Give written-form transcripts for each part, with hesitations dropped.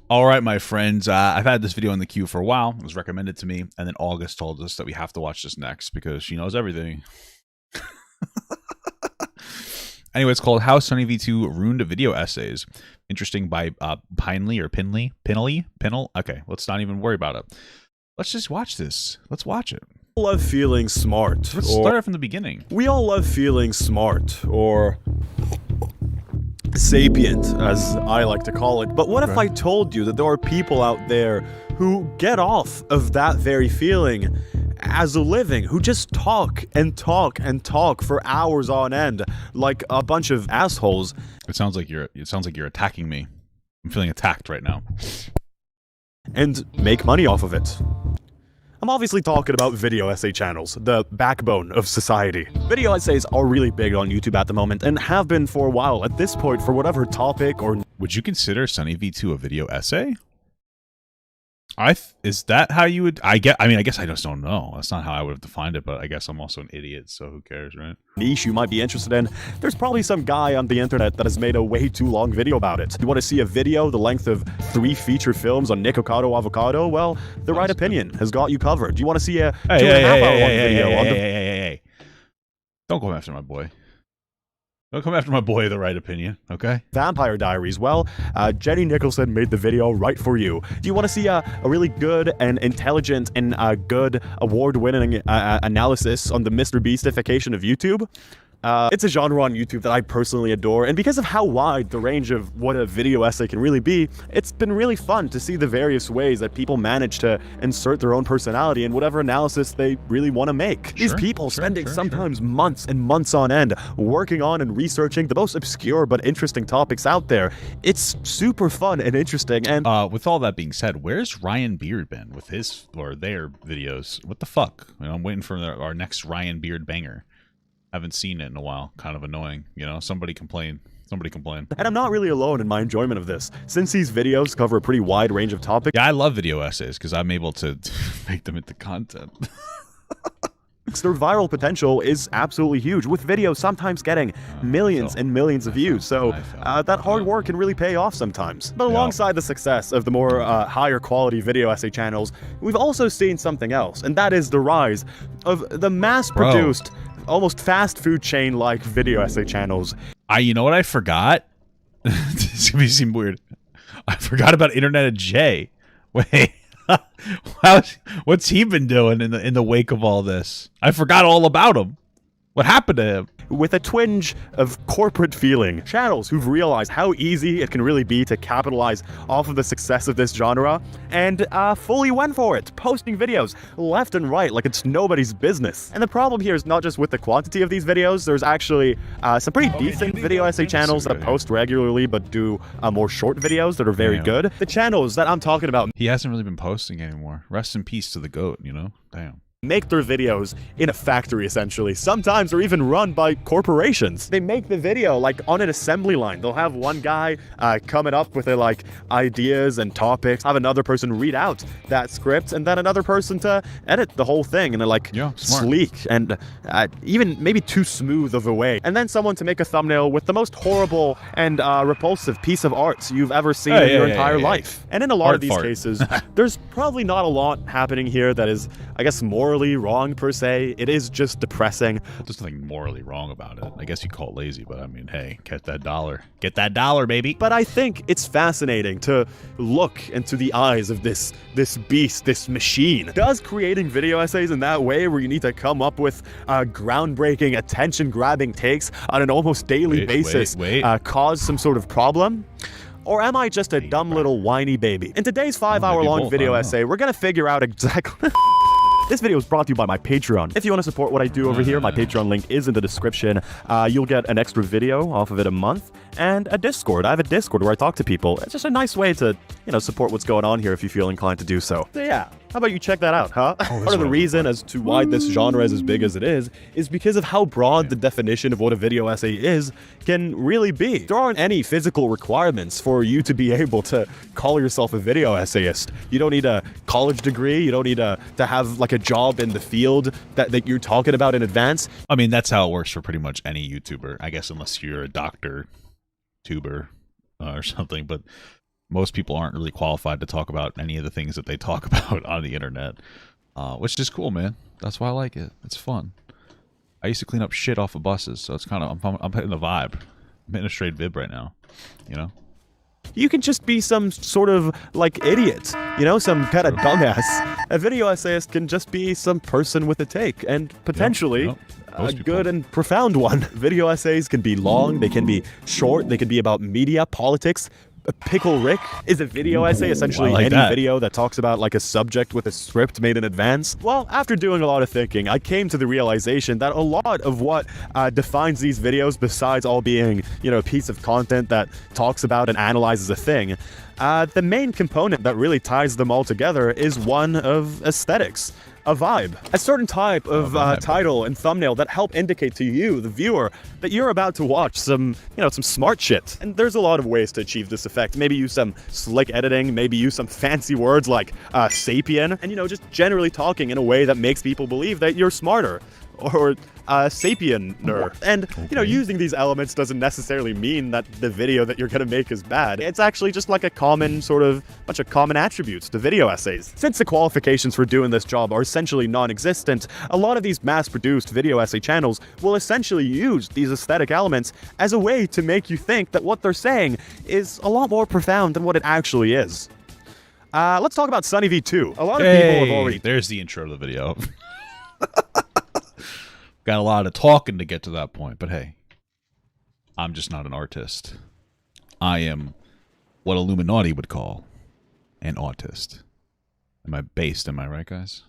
All right, my friends, I've had this video in the queue for a while. It was recommended to me, and then August told us that we have to watch this next because she knows everything. Anyway, it's called How SunnyV2 Ruined Video Essays. Interesting by Pinley or Pinley? Pinnell? Okay, let's not even worry about it. Let's just watch this. Let's watch it. We all love feeling smart. Let's start from the beginning. We all love feeling smart, or sapient, as I like to call it. But what if I told you that there are people out there who get off of that very feeling as a living, who just talk and talk and talk for hours on end, like a bunch of assholes? It sounds like you're attacking me. I'm feeling attacked right now. And make money off of it. I'm obviously talking about video essay channels, the backbone of society. Video essays are really big on YouTube at the moment, and have been for a while at this point for whatever topic or... Would you consider SunnyV2 a video essay? Is that how you would... I guess I just don't know. That's not how I would have defined it, but I guess I'm also an idiot, so who cares, right? Niche you might be interested in, there's probably some guy on the internet that has made a way too long video about it. You want to see a video the length of 3 feature films on Nikocado Avocado? Well, The Right Opinion has got you covered. You want to see a 2.5 hour long video on the... Hey. Don't go after my boy. Don't come after my boy, The Right Opinion, okay? Vampire Diaries. Well, Jenny Nicholson made the video right for you. Do you want to see a really good and intelligent and good award-winning analysis on the Mr. Beastification of YouTube? It's a genre on YouTube that I personally adore, and because of how wide the range of what a video essay can really be, it's been really fun to see the various ways that people manage to insert their own personality in whatever analysis they really want to make. These people spending sometimes months and months on end working on and researching the most obscure but interesting topics out there. It's super fun and interesting, and... with all that being said, where's Ryan Beard been with his, or their videos? What the fuck? You know, I'm waiting for our next Ryan Beard banger. Haven't seen it in a while. Kind of annoying, you know? Somebody complain. Somebody complain. And I'm not really alone in my enjoyment of this, since these videos cover a pretty wide range of topics. Yeah, I love video essays because I'm able to make them into content. Their viral potential is absolutely huge, with videos sometimes getting millions and millions of views, so that hard work can really pay off sometimes. But alongside the success of the more higher quality video essay channels, we've also seen something else, and that is the rise of the mass-produced, almost fast food chain-like video essay channels. You know what I forgot? This is gonna seem weird. I forgot about Internet J. Wait. What's he been doing in the wake of all this? I forgot all about him. What happened to him? With a twinge of corporate feeling. Channels who've realized how easy it can really be to capitalize off of the success of this genre, and fully went for it, posting videos left and right like it's nobody's business. And the problem here is not just with the quantity of these videos. There's actually some pretty decent video essay channels that post regularly but do more short videos that are very good. The channels that I'm talking about... He hasn't really been posting anymore. Rest in peace to the GOAT, you know? Damn. Make their videos in a factory, essentially. Sometimes they're even run by corporations. They make the video like on an assembly line. They'll have one guy coming up with their like ideas and topics, have another person read out that script, and then another person to edit the whole thing in a like sleek and even maybe too smooth of a way. And then someone to make a thumbnail with the most horrible and repulsive piece of art you've ever seen in your entire life. And in a lot of these cases, there's probably not a lot happening here that is, I guess, morally wrong per se. It is just depressing. There's nothing morally wrong about it. I guess you call it lazy, but I mean, hey, get that dollar. Get that dollar, baby. But I think it's fascinating to look into the eyes of this beast, this machine. Does creating video essays in that way, where you need to come up with groundbreaking, attention-grabbing takes on an almost daily basis, cause some sort of problem? Or am I just a dumb little whiny baby? In today's 5-hour-long video essay, we're gonna figure out exactly... This video is brought to you by my Patreon. If you want to support what I do over here, my Patreon link is in the description. You'll get an extra video off of it a month, and a Discord. I have a Discord where I talk to people. It's just a nice way to, you know, support what's going on here if you feel inclined to do so. So yeah, how about you check that out, huh? Part of the reason as to why this genre is as big as it is because of how broad the definition of what a video essay is can really be. There aren't any physical requirements for you to be able to call yourself a video essayist. You don't need a college degree. You don't need to have like a job in the field that you're talking about in advance. I mean, that's how it works for pretty much any YouTuber, I guess, unless you're a doctor tuber or something. But most people aren't really qualified to talk about any of the things that they talk about on the internet, which is cool, man. That's why I like it. It's fun. I used to clean up shit off of buses, so it's kind of I'm hitting the vibe. I'm hitting a straight vib right now, you know. You can just be some sort of, like, idiot, you know, some kind of dumbass. A video essayist can just be some person with a take, and potentially a good and profound one. Video essays can be long, they can be short, they can be about media, politics. Pickle Rick is a video essay, essentially any video that talks about like a subject with a script made in advance. Well, after doing a lot of thinking, I came to the realization that a lot of what defines these videos, besides all being, you know, a piece of content that talks about and analyzes a thing, the main component that really ties them all together is one of aesthetics. A vibe. A certain type of title and thumbnail that help indicate to you, the viewer, that you're about to watch some, you know, some smart shit. And there's a lot of ways to achieve this effect. Maybe use some slick editing, maybe use some fancy words like sapien, and, you know, just generally talking in a way that makes people believe that you're smarter. Or sapiener. And, you know, using these elements doesn't necessarily mean that the video that you're gonna make is bad. It's actually just like a common sort of bunch of common attributes to video essays. Since the qualifications for doing this job are essentially non-existent, a lot of these mass-produced video essay channels will essentially use these aesthetic elements as a way to make you think that what they're saying is a lot more profound than what it actually is. Let's talk about SunnyV2. A lot of people have already... There's the intro to the video. Got a lot of talking to get to that point, but hey, I'm just not an artist. I am what Illuminati would call an autist. Am I right, guys?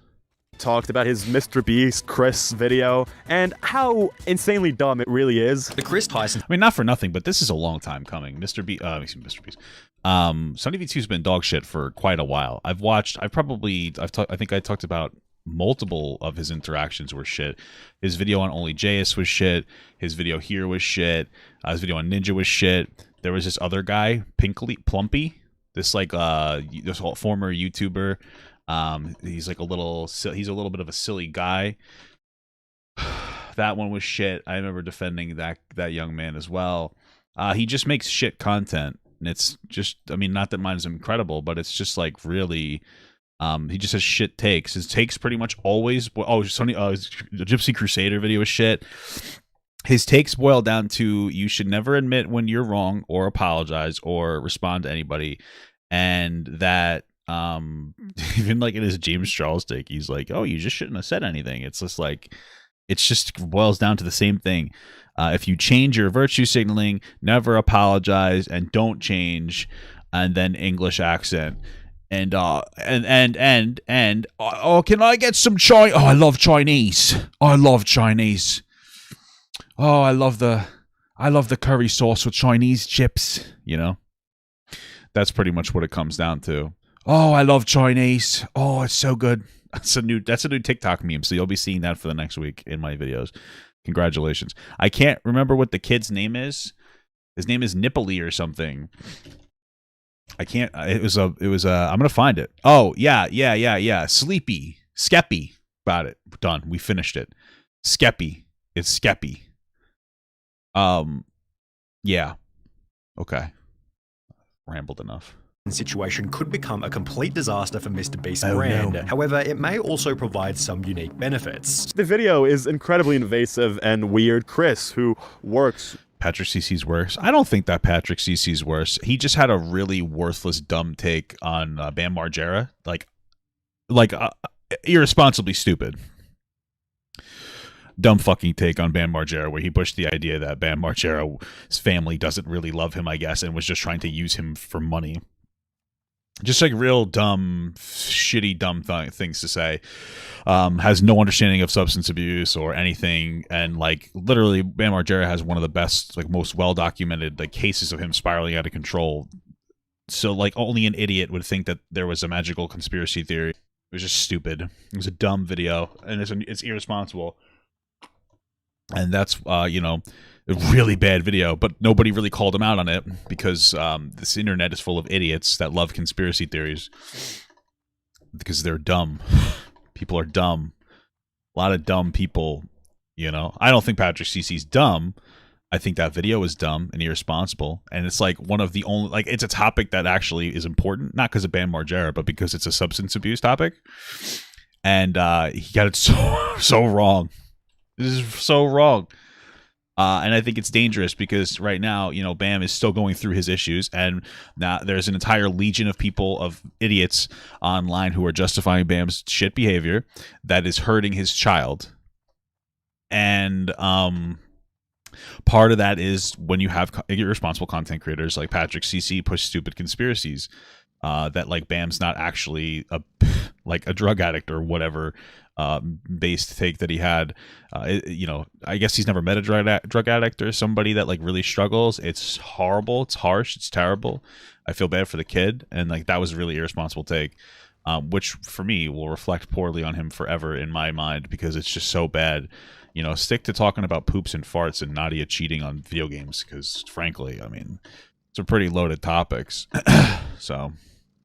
Talked about his Mr. Beast Chris video and how insanely dumb it really is. The Chris Tyson. I mean, not for nothing, but this is a long time coming. Mr. Beast. SunnyV2's been dog shit for quite a while. I think I talked about multiple of his interactions were shit. His video on Only JS was shit. His video here was shit. His video on Ninja was shit. There was this other guy, Plumpy, this like this former YouTuber. He's like a little bit of a silly guy. That one was shit. I remember defending that young man as well. He just makes shit content, and it's just, I mean, not that mine is incredible, but it's just like really. He just has shit takes. His takes pretty much always. The Gypsy Crusader video is shit. His takes boil down to you should never admit when you're wrong or apologize or respond to anybody, and that even like in his James Charles take, he's like, oh, you just shouldn't have said anything. It's just like, it's just boils down to the same thing. If you change your virtue signaling, never apologize, and don't change, and then English accent. And oh, can I get some Chinese? Oh, I love Chinese. Oh, I love Chinese. Oh, I love the curry sauce with Chinese chips. You know, that's pretty much what it comes down to. Oh, I love Chinese. Oh, it's so good. That's a new TikTok meme. So you'll be seeing that for the next week in my videos. Congratulations. I can't remember what the kid's name is. His name is Nippoli or something. I can't. I'm gonna find it. Oh yeah. Sleepy, Skeppy. Got it. Done. We finished it. Skeppy. It's Skeppy. Yeah. Okay. Rambled enough. Situation could become a complete disaster for Mr. Beast's brand. No. However, it may also provide some unique benefits. The video is incredibly invasive and weird. Chris, who works... Patrick CC's worse. I don't think that Patrick CC's worse. He just had a really worthless, dumb take on Bam Margera. Like irresponsibly stupid. Dumb fucking take on Bam Margera, where he pushed the idea that Bam Margera's family doesn't really love him, I guess, and was just trying to use him for money. Just like real dumb, shitty, dumb things to say. Has no understanding of substance abuse or anything, and like literally, Bam Margera has one of the best, like most well-documented like cases of him spiraling out of control. So like only an idiot would think that there was a magical conspiracy theory. It was just stupid. It was a dumb video, and it's irresponsible. And that's you know, a really bad video, but nobody really called him out on it because this internet is full of idiots that love conspiracy theories because they're dumb. People are dumb. A lot of dumb people, you know. I don't think Patrick CC's dumb. I think that video was dumb and irresponsible, and it's like one of the only, like, it's a topic that actually is important, not because of Bam Margera, but because it's a substance abuse topic, and he got it so wrong. This is so wrong, and I think it's dangerous because right now, you know, Bam is still going through his issues, and now there's an entire legion of people, of idiots online who are justifying Bam's shit behavior that is hurting his child, and part of that is when you have irresponsible content creators like Patrick CC push stupid conspiracies that like Bam's not actually a drug addict or whatever based take that he had. You know, I guess he's never met a drug addict or somebody that like really struggles. It's horrible. It's harsh. It's terrible. I feel bad for the kid, and like that was a really irresponsible take. Which for me will reflect poorly on him forever in my mind because it's just so bad. You know, stick to talking about poops and farts and Nadia cheating on video games because, frankly, I mean, it's a pretty loaded topics. So,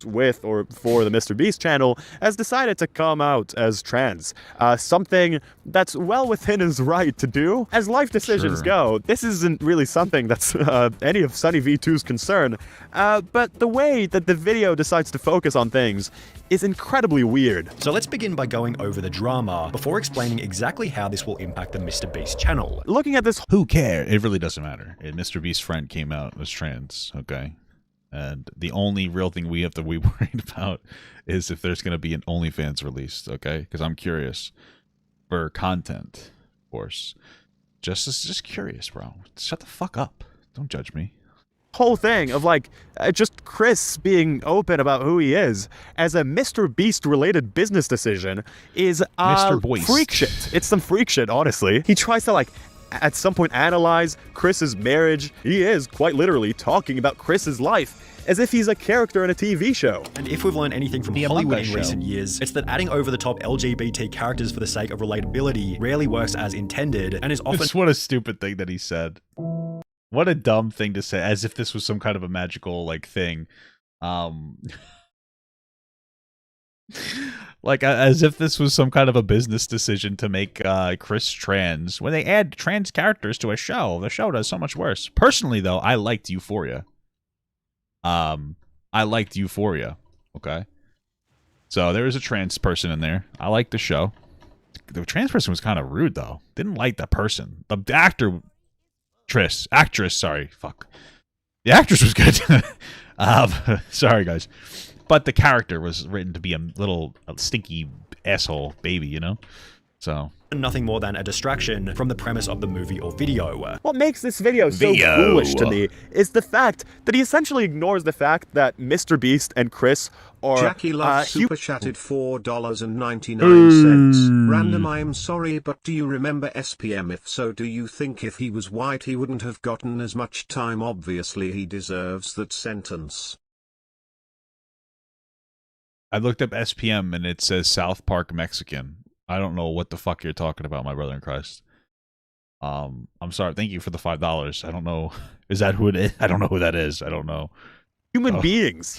with or for the Mr. Beast channel has decided to come out as trans. Something that's well within his right to do. As life decisions go, this isn't really something that's any of SunnyV2's concern, but the way that the video decides to focus on things is incredibly weird. So let's begin by going over the drama before explaining exactly how this will impact the Mr. Beast channel. Looking at this, who cares? It really doesn't matter. Mr. Beast's friend came out as trans, okay? And the only real thing we have to be worried about is if there's going to be an OnlyFans released, okay? Because I'm curious for content, of course. Just curious, bro. Shut the fuck up. Don't judge me. Whole thing of like just Chris being open about who he is as a Mr. Beast related business decision is Mr. Boyce. Freak shit. It's some freak shit, honestly. He tries to like at some point analyze Chris's marriage. He is quite literally talking about Chris's life as if he's a character in a TV show. And if we've learned anything from Hollywood in recent years, it's that adding over-the-top LGBT characters for the sake of relatability rarely works as intended and is often— What a stupid thing that he said. What a dumb thing to say, as if this was some kind of a magical, like, thing. Like, as if this was some kind of a business decision to make Chris trans. When they add trans characters to a show, the show does so much worse. Personally, though, I liked Euphoria. I liked Euphoria, okay? So there was a trans person in there. I liked the show. The trans person was kind of rude, though. Didn't like the person. The actress, sorry, fuck. The actress was good. Sorry, guys. But the character was written to be a stinky asshole baby, you know? So nothing more than a distraction from the premise of the movie or video. What makes this video so foolish to me is the fact that he essentially ignores the fact that Mr. Beast and Chris are Jackie Love super chatted $4.99. Random, I am sorry, but do you remember SPM? If so, do you think if he was white he wouldn't have gotten as much time? Obviously he deserves that sentence. I looked up SPM and it says South Park Mexican. I don't know what the fuck you're talking about, my brother in Christ. I'm sorry. Thank you for the $5. I don't know. Is that who it is? I don't know who that is. I don't know. Human beings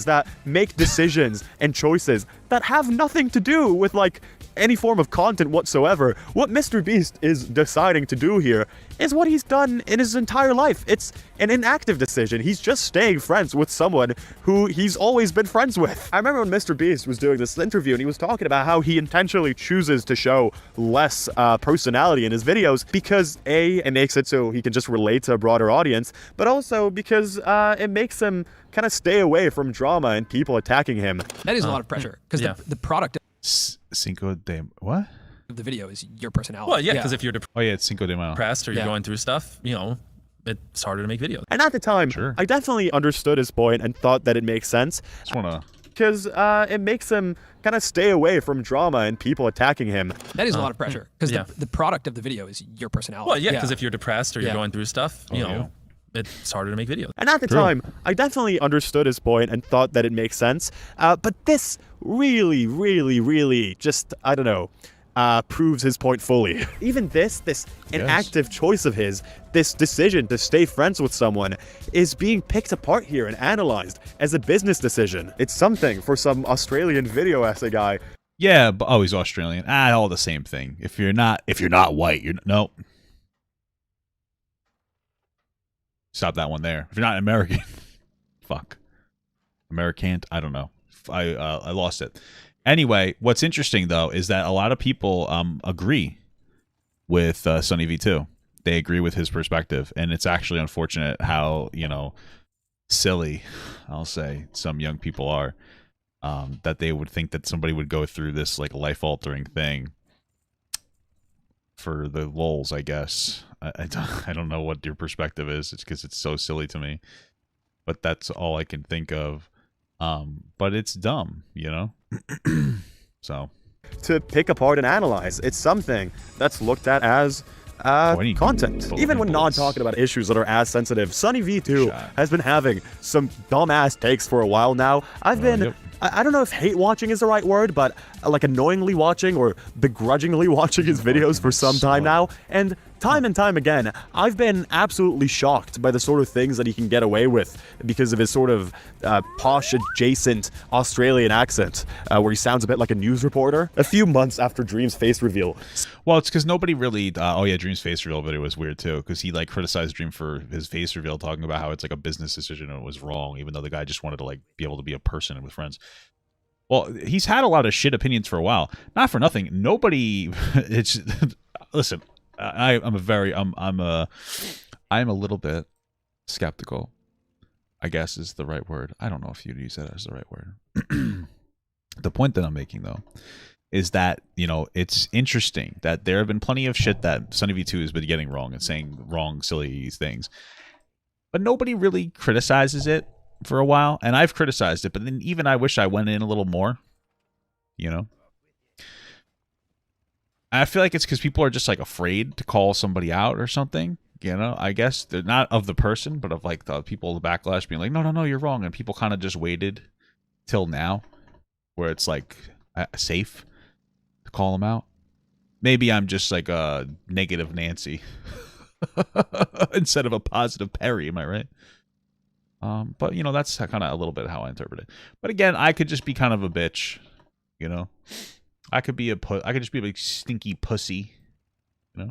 that make decisions and choices that have nothing to do with like any form of content whatsoever. What Mr. Beast is deciding to do here is what he's done in his entire life. It's an inactive decision. He's just staying friends with someone who he's always been friends with. I remember when Mr. Beast was doing this interview and he was talking about how he intentionally chooses to show less personality in his videos because A, it makes it so he can just relate to a broader audience, but also because it makes him kind of stay away from drama and people attacking him. That is a lot of pressure because the product Cinco de what? of the video is your personality. Well, yeah, because if you're Oh yeah, it's Cinco de Mayo. depressed or you're going through stuff, you know, it's harder to make videos. And at the time, I definitely understood his point and thought that it makes sense. Just wanna because it makes him kind of stay away from drama and people attacking him. That is a lot of pressure because the product of the video is your personality. Well, yeah, because if you're depressed or you're going through stuff, you know, it's harder to make videos. And at the time, I definitely understood his point and thought that it makes sense. But this really just, I don't know, proves his point fully. Even this inactive choice of his, this decision to stay friends with someone is being picked apart here and analyzed as a business decision. It's something for some Australian video essay guy. Yeah, but he's Australian. All the same thing. If you're not white, you're no. Stop that one there. If you're not American, fuck. American, I don't know. I lost it. Anyway, what's interesting though is that a lot of people agree with SunnyV2. They agree with his perspective, and it's actually unfortunate how, you know, silly, I'll say, some young people are, that they would think that somebody would go through this like life-altering thing for the lulz, I guess. I don't know what your perspective is. It's because it's so silly to me, but that's all I can think of. But it's dumb, you know. So to pick apart and analyze, it's something that's looked at as content. Even when not talking about issues that are as sensitive, SunnyV2 has been having some dumbass takes for a while now. I've been, I don't know if hate watching is the right word, but like annoyingly watching or begrudgingly watching his videos for some time now. And time again, I've been absolutely shocked by the sort of things that he can get away with because of his sort of posh adjacent Australian accent, where he sounds a bit like a news reporter. A few months after Dream's face reveal. Well, it's because nobody really, oh yeah, Dream's face reveal video was weird too, because he like criticized Dream for his face reveal, talking about how it's like a business decision and it was wrong, even though the guy just wanted to like be able to be a person and with friends. Well, he's had a lot of shit opinions for a while. Not for nothing. Nobody, it's, listen, I'm a little bit skeptical, I guess is the right word. I don't know if you'd use that as the right word. The point that I'm making though is that, you know, it's interesting that there have been plenty of shit that SunnyV2 has been getting wrong and saying wrong, silly things, but nobody really criticizes it for a while. And I've criticized it, but then even I wish I went in a little more, you know. I feel like it's because people are just like afraid to call somebody out or something, you know. I guess they're not of the person, but of like the people, the backlash being like, no, you're wrong. And people kind of just waited till now where it's like safe to call them out. Maybe I'm just like a negative Nancy instead of a positive Perry. Am I right? But you know, that's kind of a little bit how I interpret it. But again, I could just be kind of a bitch, you know. I could just be a big stinky pussy, you know.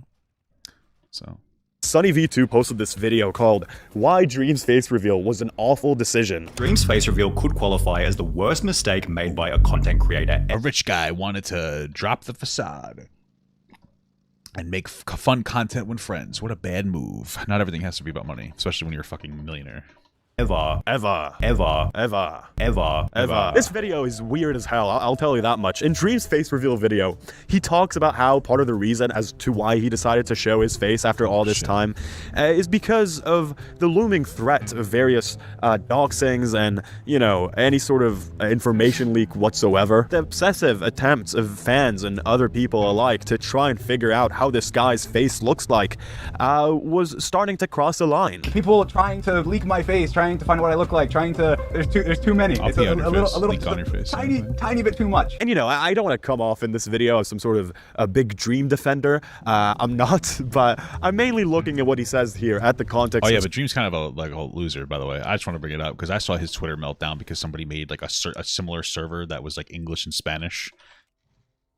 So SunnyV2 posted this video called "Why Dream's Face Reveal Was an Awful Decision." Dream's face reveal could qualify as the worst mistake made by a content creator. A rich guy wanted to drop the facade and make fun content with friends. What a bad move. Not everything has to be about money, especially when you're a fucking millionaire. Ever. This video is weird as hell, I'll tell you that much. In Dream's face reveal video, he talks about how part of the reason as to why he decided to show his face after all this time is because of the looming threat of various doxings and, you know, any sort of information leak whatsoever. The obsessive attempts of fans and other people alike to try and figure out how this guy's face looks like was starting to cross the line. People trying to leak my face, trying to find what I look like, there's too many. It's a little tiny bit too much. And you know, I don't want to come off in this video as some sort of a big Dream defender. I'm not, but I'm mainly looking at what he says here at the context. Oh yeah, but Dream's kind of a loser, by the way. I just want to bring it up because I saw his Twitter meltdown because somebody made like a similar server that was like English and Spanish,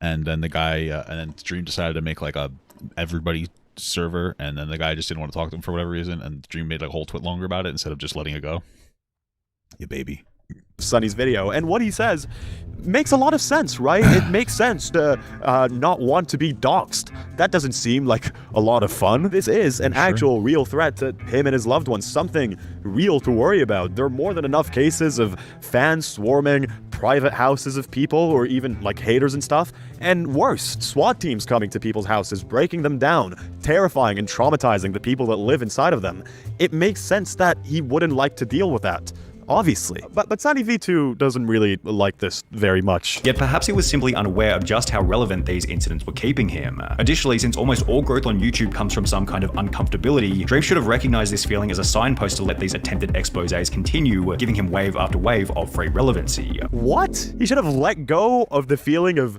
and then the guy and then Dream decided to make like a everybody server, and then the guy just didn't want to talk to him for whatever reason, and Dream made like a whole twit longer about it instead of just letting it go. Yeah, baby. Sunny's video, and what he says makes a lot of sense, right? It makes sense to not want to be doxxed. That doesn't seem like a lot of fun. This is an actual real threat to him and his loved ones, something real to worry about. There are more than enough cases of fans swarming private houses of people, or even like haters and stuff, and worse, SWAT teams coming to people's houses, breaking them down, terrifying and traumatizing the people that live inside of them. It makes sense that he wouldn't like to deal with that. Obviously. But SunnyV2 doesn't really like this very much. Yet perhaps he was simply unaware of just how relevant these incidents were keeping him. Additionally, since almost all growth on YouTube comes from some kind of uncomfortability, Dream should have recognized this feeling as a signpost to let these attempted exposés continue, giving him wave after wave of free relevancy. What? He should have let go of the feeling of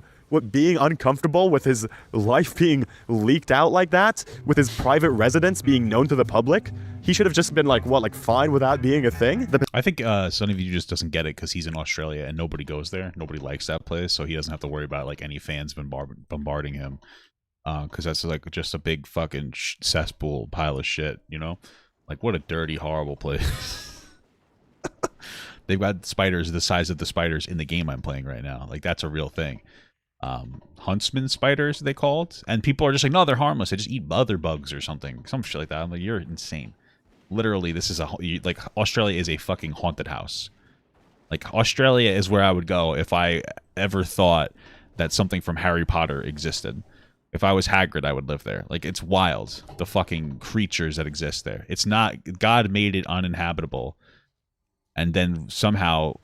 being uncomfortable with his life being leaked out like that, with his private residence being known to the public. He should have just been like, what, like fine with that being a thing? I think SunnyV2 just doesn't get it because he's in Australia and nobody goes there. Nobody likes that place, so he doesn't have to worry about like any fans bombarding him, because that's like just a big fucking cesspool pile of shit, you know? Like, what a dirty, horrible place. They've got spiders the size of the spiders in the game I'm playing right now. Like, that's a real thing. Huntsman spiders, they called. And people are just like, no, they're harmless. They just eat other bugs or something. Some shit like that. I'm like, you're insane. Literally, this is like, Australia is a fucking haunted house. Like, Australia is where I would go if I ever thought that something from Harry Potter existed. If I was Hagrid, I would live there. Like, it's wild, the fucking creatures that exist there. It's not... God made it uninhabitable, and then somehow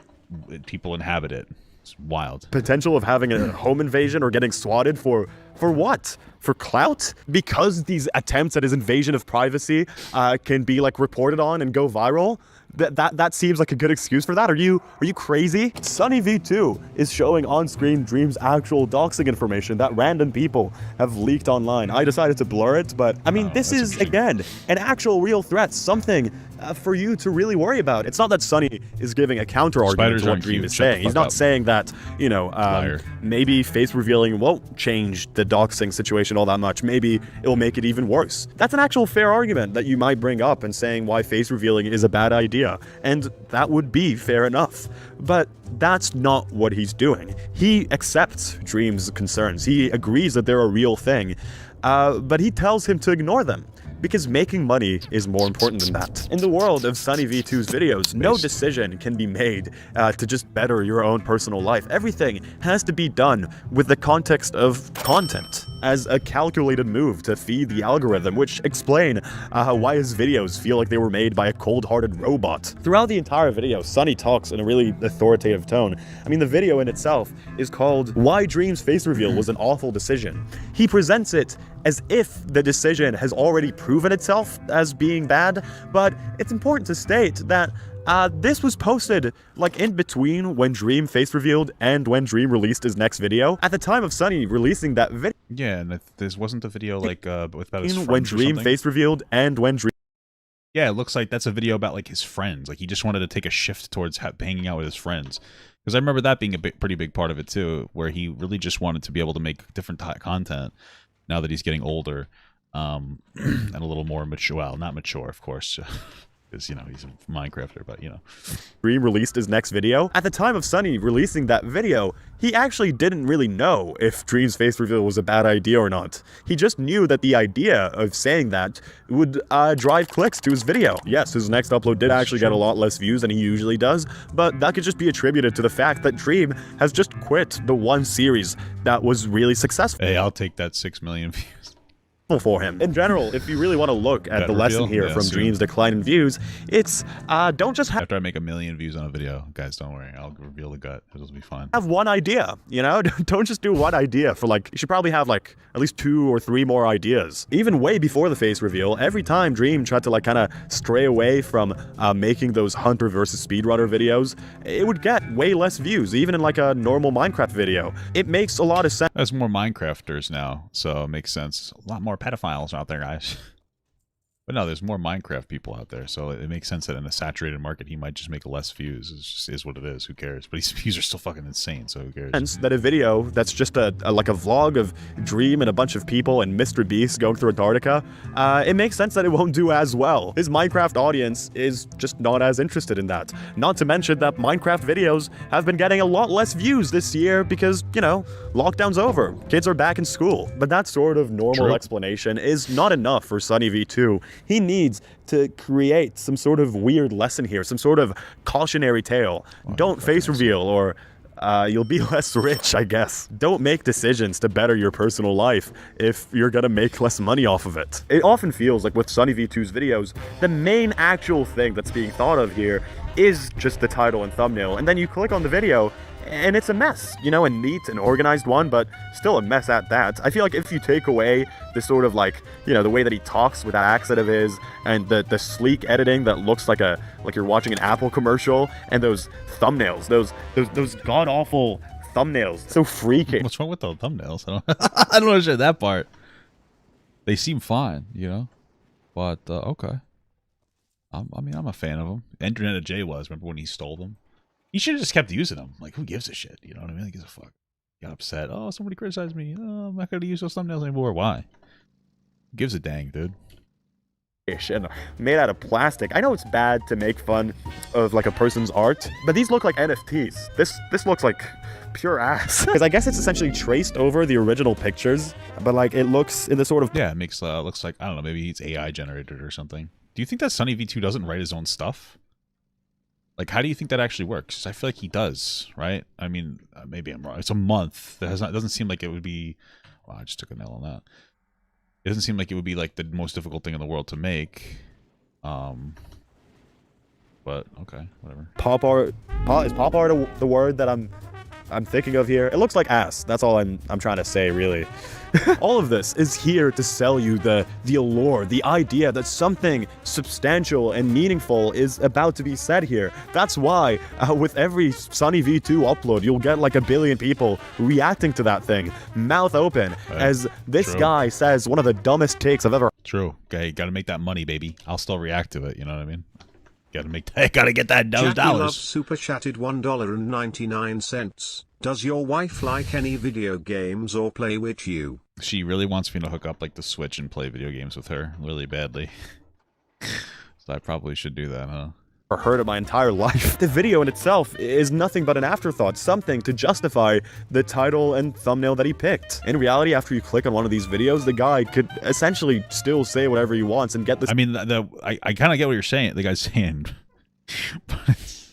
people inhabit it. It's wild. Potential of having a home invasion or getting swatted for what? For clout? Because these attempts at his invasion of privacy can be, like, reported on and go viral? That seems like a good excuse for that. Are you crazy? SunnyV2 is showing on screen Dream's actual doxing information that random people have leaked online. I decided to blur it, but I mean, this is again an actual real threat, something for you to really worry about. It's not that Sunny is giving a counter argument to what Dream is saying. He's not saying that, you know, maybe face revealing won't change the doxing situation all that much. Maybe it'll make it even worse. That's an actual fair argument that you might bring up and saying why face revealing is a bad idea. And that would be fair enough. But that's not what he's doing. He accepts Dream's concerns. He agrees that they're a real thing. But he tells him to ignore them, because making money is more important than that. In the world of SunnyV2's videos, no decision can be made to just better your own personal life. Everything has to be done with the context of content, as a calculated move to feed the algorithm, which explain why his videos feel like they were made by a cold-hearted robot. Throughout the entire video, Sunny talks in a really authoritative tone. I mean, the video in itself is called Why Dream's Face Reveal Was an Awful Decision. He presents it as if the decision has already proven itself as being bad, but it's important to state that this was posted like in between when Dream face revealed and when Dream released his next video. At the time of Sunny releasing that video, yeah, and this wasn't a video like with about his friends when Dream face revealed and when Dream. Yeah, it looks like that's a video about like his friends. Like he just wanted to take a shift towards hanging out with his friends. Because I remember that being a pretty big part of it too, where he really just wanted to be able to make different content. Now that he's getting older, and a little more mature. Well, not mature, of course, because, you know, he's a Minecrafter, but, you know. Dream released his next video. At the time of Sunny releasing that video, he actually didn't really know if Dream's face reveal was a bad idea or not. He just knew that the idea of saying that would drive clicks to his video. Yes, his next upload did actually get a lot less views than he usually does, but that could just be attributed to the fact that Dream has just quit the one series that was really successful. Hey, I'll take that 6 million views. For him. In general, if you really want to look at the lesson here from Dream's decline in views, it's don't just have... After I make 1 million views on a video, guys, don't worry, I'll reveal the gut. It'll be fine. Have one idea, you know? Don't just do one idea for like... You should probably have like at least 2 or 3 more ideas. Even way before the face reveal, every time Dream tried to like kind of stray away from making those Hunter versus Speedrunner videos, it would get way less views, even in like a normal Minecraft video. It makes a lot of sense. There's more Minecrafters now, so it makes sense. A lot more pedophiles out there, guys. But no, there's more Minecraft people out there, so it makes sense that in a saturated market, he might just make less views. It just is what it is. Who cares? But his views are still fucking insane, so who cares? And that a video that's just like a vlog of Dream and a bunch of people and Mr. Beast going through Antarctica, it makes sense that it won't do as well. His Minecraft audience is just not as interested in that. Not to mention that Minecraft videos have been getting a lot less views this year because, you know, lockdown's over. Kids are back in school. But that sort of normal explanation is not enough for SunnyV2. He needs to create some sort of weird lesson here, some sort of cautionary tale. Don't face reveal, or you'll be less rich, I guess. Don't make decisions to better your personal life if you're gonna make less money off of it. It often feels like with SunnyV2's videos, the main actual thing that's being thought of here is just the title and thumbnail, and then you click on the video, and it's a mess, you know, a neat and organized one, but still a mess at that. I feel like if you take away the sort of like, you know, the way that he talks with that accent of his, and the sleek editing that looks like you're watching an Apple commercial, and those thumbnails, those god-awful thumbnails, so freaky. What's wrong with the thumbnails? I don't understand that part. They seem fine, you know, but okay. I mean, I'm a fan of them. Internet J was, remember when he stole them? He should have just kept using them. Like, who gives a shit? You know what I mean? Who gives a fuck? Got upset. Oh, somebody criticized me. Oh, I'm not going to use those thumbnails anymore. Why? Who gives a dang, dude? and made out of plastic. I know it's bad to make fun of like a person's art, but these look like NFTs. This looks like pure ass. Because I guess it's essentially traced over the original pictures, but like it looks in the sort of it makes looks like, I don't know, maybe it's AI generated or something. Do you think that SunnyV2 doesn't write his own stuff? Like, how do you think that actually works? 'Cause I feel like he does, right? I mean, maybe I'm wrong. It's a month. That doesn't seem like it would be. Wow, I just took a nail on that. It doesn't seem like it would be like the most difficult thing in the world to make. But okay, whatever. Pop art. Is pop art the word that I'm thinking of here? It looks like ass. That's all I'm trying to say, really. All of this is here to sell you the allure, the idea that something substantial and meaningful is about to be said here. That's why with every SunnyV2 upload, you'll get like 1 billion people reacting to that thing, mouth open, as this guy says one of the dumbest takes I've ever. True. Okay, gotta make that money, baby. I'll still react to it. You know what I mean? Gotta get that $2. Love super chatted $1.99. Does your wife like any video games or play with you? She really wants me to hook up like the Switch and play video games with her really badly. So I probably should do that, huh? Heard of my entire life. The video in itself is nothing but an afterthought, something to justify the title and thumbnail that he picked. In reality, after you click on one of these videos, the guy could essentially still say whatever he wants and get this. I mean, I kind of get what you're saying. The guy's saying, but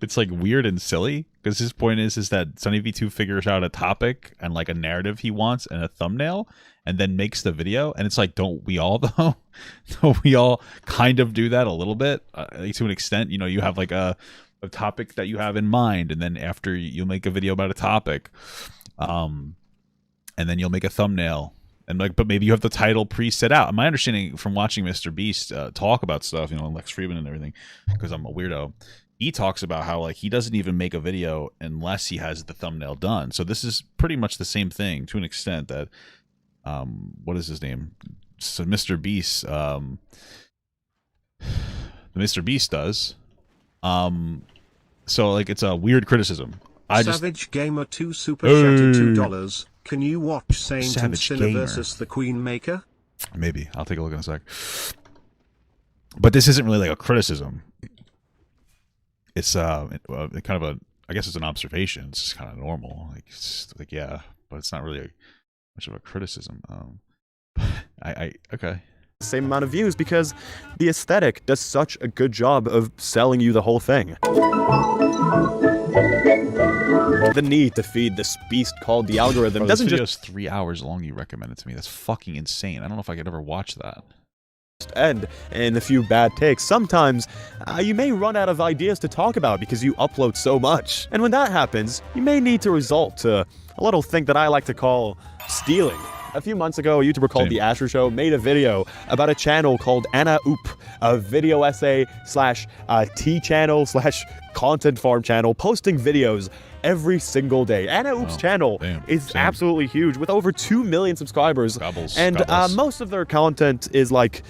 it's like weird and silly because his point is that SunnyV2 figures out a topic and like a narrative he wants and a thumbnail and then makes the video. And it's like, don't we all though? Don't we all kind of do that a little bit to an extent? You know, you have like a topic that you have in mind, and then after you'll make a video about a topic, and then you'll make a thumbnail. And like, but maybe you have the title pre-set out. My understanding from watching Mr. Beast talk about stuff, you know, Lex Friedman and everything, because I'm a weirdo. He talks about how like he doesn't even make a video unless he has the thumbnail done. So this is pretty much the same thing to an extent that, what is his name? So Mr. Beast, Mr. Beast does. So like it's a weird criticism. Savage Gamer 2 super chatted $2. Can you watch Saint and Sinner versus the Queen Maker? Maybe. I'll take a look in a sec. But this isn't really like a criticism. It's kind of a, I guess it's an observation. It's just kind of normal. Like, it's like, yeah, but it's not really much of a criticism. Okay. Same amount of views because the aesthetic does such a good job of selling you the whole thing. The need to feed this beast called the algorithm doesn't just... This video's 3 hours long. You recommended to me. That's fucking insane. I don't know if I could ever watch that. End in a few bad takes. Sometimes you may run out of ideas to talk about because you upload so much. And when that happens, you may need to resort to a little thing that I like to call stealing. A few months ago, a YouTuber called The Asher Show made a video about a channel called Anna Oop, a video essay slash T channel slash content farm channel, posting videos every single day. Anna Oop's channel is absolutely huge with over 2 million subscribers. And most of their content is like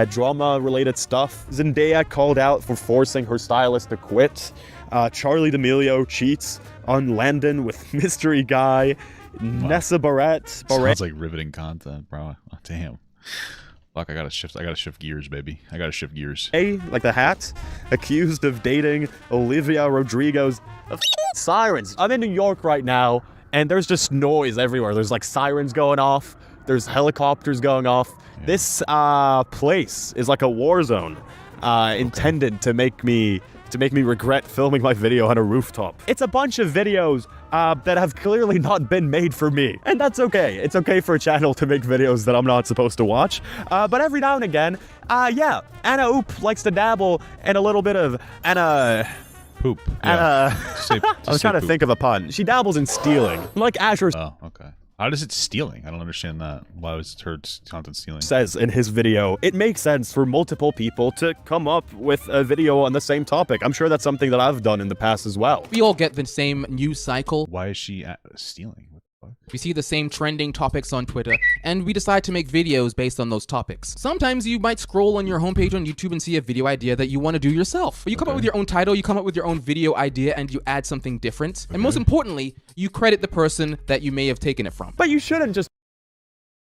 drama related stuff. Zendaya called out for forcing her stylist to quit. Charlie D'Amelio cheats on Landon with mystery guy. Nessa Barrett. Sounds like riveting content, bro. Oh, damn. Fuck, I gotta shift gears, baby. I gotta shift gears. Hey, like the hat, accused of dating Olivia Rodrigo's sirens. I'm in New York right now, and there's just noise everywhere. There's like sirens going off. There's helicopters going off. Yeah. This place is like a war zone, intended to make me regret filming my video on a rooftop. It's a bunch of videos that have clearly not been made for me. And that's okay. It's okay for a channel to make videos that I'm not supposed to watch. But every now and again, yeah, Anna Oop likes to dabble in a little bit of Anna... Poop. I was trying to think of a pun. She dabbles in stealing. Like Asher's... Oh, okay. How does it stealing? I don't understand that. Why was her content stealing? Says in his video, it makes sense for multiple people to come up with a video on the same topic. I'm sure that's something that I've done in the past as well. We all get the same news cycle. Why is she stealing? What the fuck? We see the same trending topics on Twitter, and we decide to make videos based on those topics. Sometimes you might scroll on your homepage on YouTube and see a video idea that you want to do yourself. But you come up with your own title, you come up with your own video idea, and you add something different. And most importantly, you credit the person that you may have taken it from. But you shouldn't just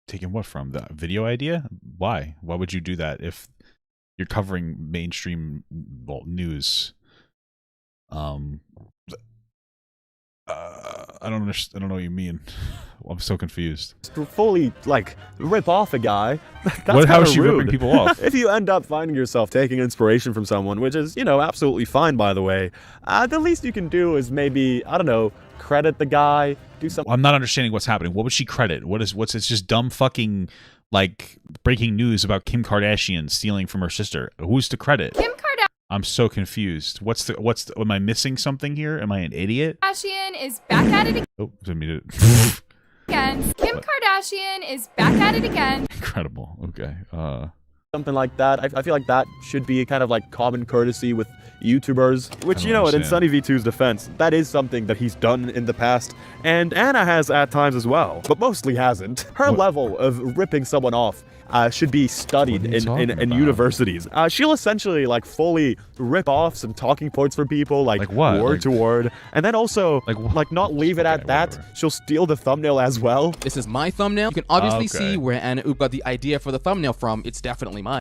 Taking what from? The video idea? Why? Why would you do that if you're covering mainstream news? I don't understand. I don't know what you mean. I'm so confused. To fully like rip off a guy. How is she ripping people off? If you end up finding yourself taking inspiration from someone, which is, you know, absolutely fine, by the way, the least you can do is maybe, I don't know, credit the guy, do something. I'm not understanding what's happening. What would she credit? What's it's just dumb fucking like breaking news about Kim Kardashian stealing from her sister. Who's to credit? Kim Kardashian. I'm so confused. Am I missing something here? Am I an idiot? Kardashian is back at it again. Oh, didn't mean Kim Kardashian is back at it again. Incredible. Okay. Something like that. I feel like that should be kind of like common courtesy with YouTubers, which, you know, in SunnyV2's defense, that is something that he's done in the past, and Anna has at times as well, but mostly hasn't. Her level of ripping someone off should be studied in universities. She'll essentially like fully rip off some talking points for people, like word to word, and then also like not leave it at that. She'll steal the thumbnail as well. This is my thumbnail. You can obviously see where Anna Oop got the idea for the thumbnail from. It's definitely mine.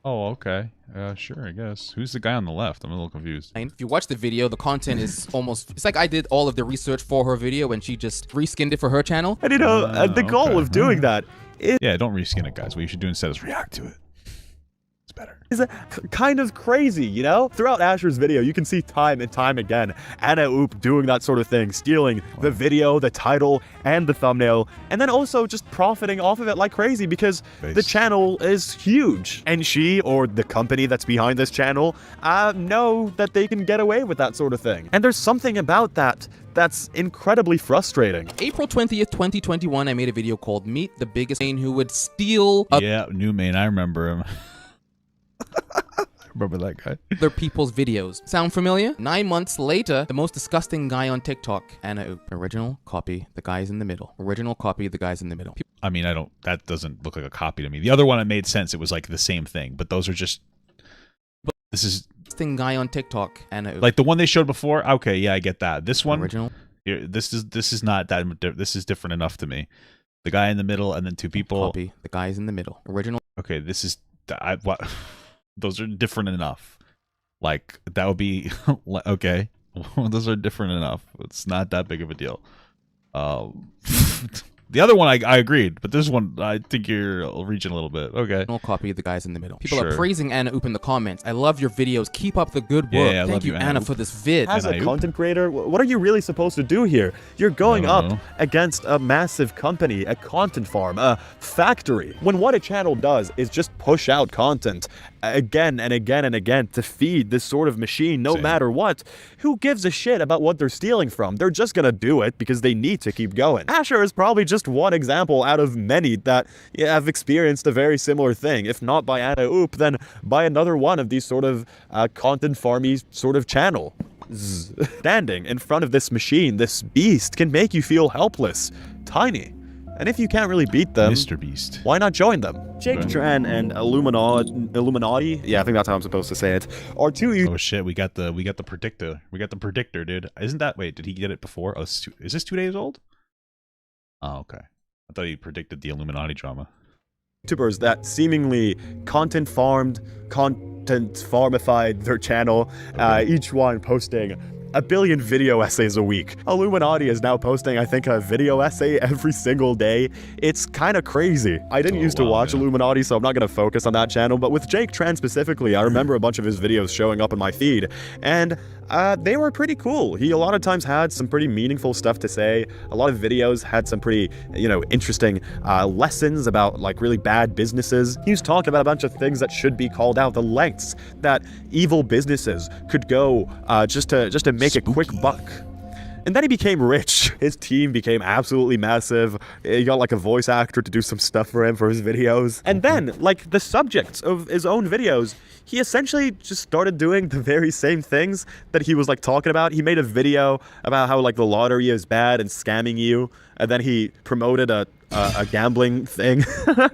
Oh, okay. Sure, I guess. Who's the guy on the left? I'm a little confused. If you watch the video, the content is almost... It's like I did all of the research for her video and she just reskinned it for her channel. And you know, the goal of doing that is... Yeah, don't reskin it, guys. What you should do instead is react to it. It's better. Is kind of crazy, you know? Throughout Asher's video, you can see time and time again Anna Oop doing that sort of thing, stealing the video, the title, and the thumbnail, and then also just profiting off of it like crazy because the channel is huge. And she, or the company that's behind this channel, know that they can get away with that sort of thing. And there's something about that that's incredibly frustrating. April 20th, 2021, I made a video called Meet the Biggest Man Who Would Steal... Yeah, new main, I remember him. I remember that guy. Other people's videos. Sound familiar? 9 months later, the most disgusting guy on TikTok. Anna Oop. Original copy, the guy's in the middle. Original copy, the guy's in the middle. I mean, that doesn't look like a copy to me. The other one, it made sense. It was like the same thing, but those are just... This is... Guy on TikTok. Anna Oop. Like the one they showed before? Okay, yeah, I get that. This one... Original. This is not that... This is different enough to me. The guy in the middle and then two people... Copy, the guy's in the middle. Original. Okay, this is... what... Those are different enough. Like, that would be... okay. Those are different enough. It's not that big of a deal. The other one, I agreed. But this one, I think you're reaching a little bit. Okay. No copy, the guy's in the middle. People are praising Anna Oop in the comments. I love your videos. Keep up the good work. Yeah, Thank you, Anna, for this vid. As a content creator, what are you really supposed to do here? You're going up against a massive company, a content farm, a factory. When what a channel does is just push out content again and again and again to feed this sort of machine, no matter what, who gives a shit about what they're stealing from? They're just gonna do it because they need to keep going. Asher is probably just one example out of many that have experienced a very similar thing. If not by Anna Oop, then by another one of these sort of content farmy sort of channel. Standing in front of this machine, this beast, can make you feel helpless, tiny. And if you can't really beat them, Mr. Beast, why not join them? Jake Tran and Illuminati, yeah, I think that's how I'm supposed to say it, are two... Oh shit, we got the predictor. We got the predictor, dude. Isn't that... Wait, did he get it before? Oh, is this 2 days old? Oh, okay. I thought he predicted the Illuminati drama. YouTubers that seemingly content farmified their channel, each one posting a billion video essays a week. Illuminati is now posting, I think, a video essay every single day. It's kind of crazy. I didn't used to watch Illuminati, so I'm not going to focus on that channel, but with Jake Tran specifically, I remember a bunch of his videos showing up in my feed, and they were pretty cool. He a lot of times had some pretty meaningful stuff to say. A lot of videos had some pretty, you know, interesting lessons about like really bad businesses. He was talking about a bunch of things that should be called out, the lengths that evil businesses could go just to make a quick buck. And then he became rich. His team became absolutely massive. He got like a voice actor to do some stuff for him for his videos. And then, like the subjects of his own videos, he essentially just started doing the very same things that he was like talking about. He made a video about how like the lottery is bad and scamming you. And then he promoted a a gambling thing,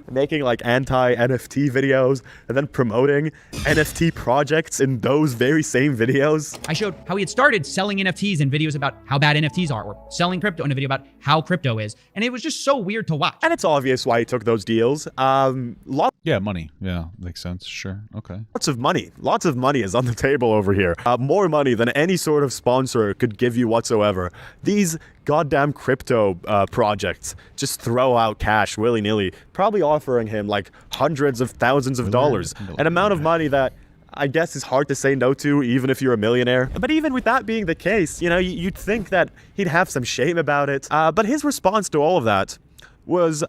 making like anti-NFT videos, and then promoting NFT projects in those very same videos. I showed how he had started selling NFTs in videos about how bad NFTs are, or selling crypto in a video about how crypto is. And it was just so weird to watch. And it's obvious why he took those deals. Yeah, money. Yeah, makes sense. Sure. Okay. Lots of money. Lots of money is on the table over here. More money than any sort of sponsor could give you whatsoever. These goddamn crypto projects just throw out cash willy-nilly, probably offering him like hundreds of thousands of dollars, an amount of money that I guess is hard to say no to, even if you're a millionaire. But even with that being the case, you know, you'd think that he'd have some shame about it. But his response to all of that was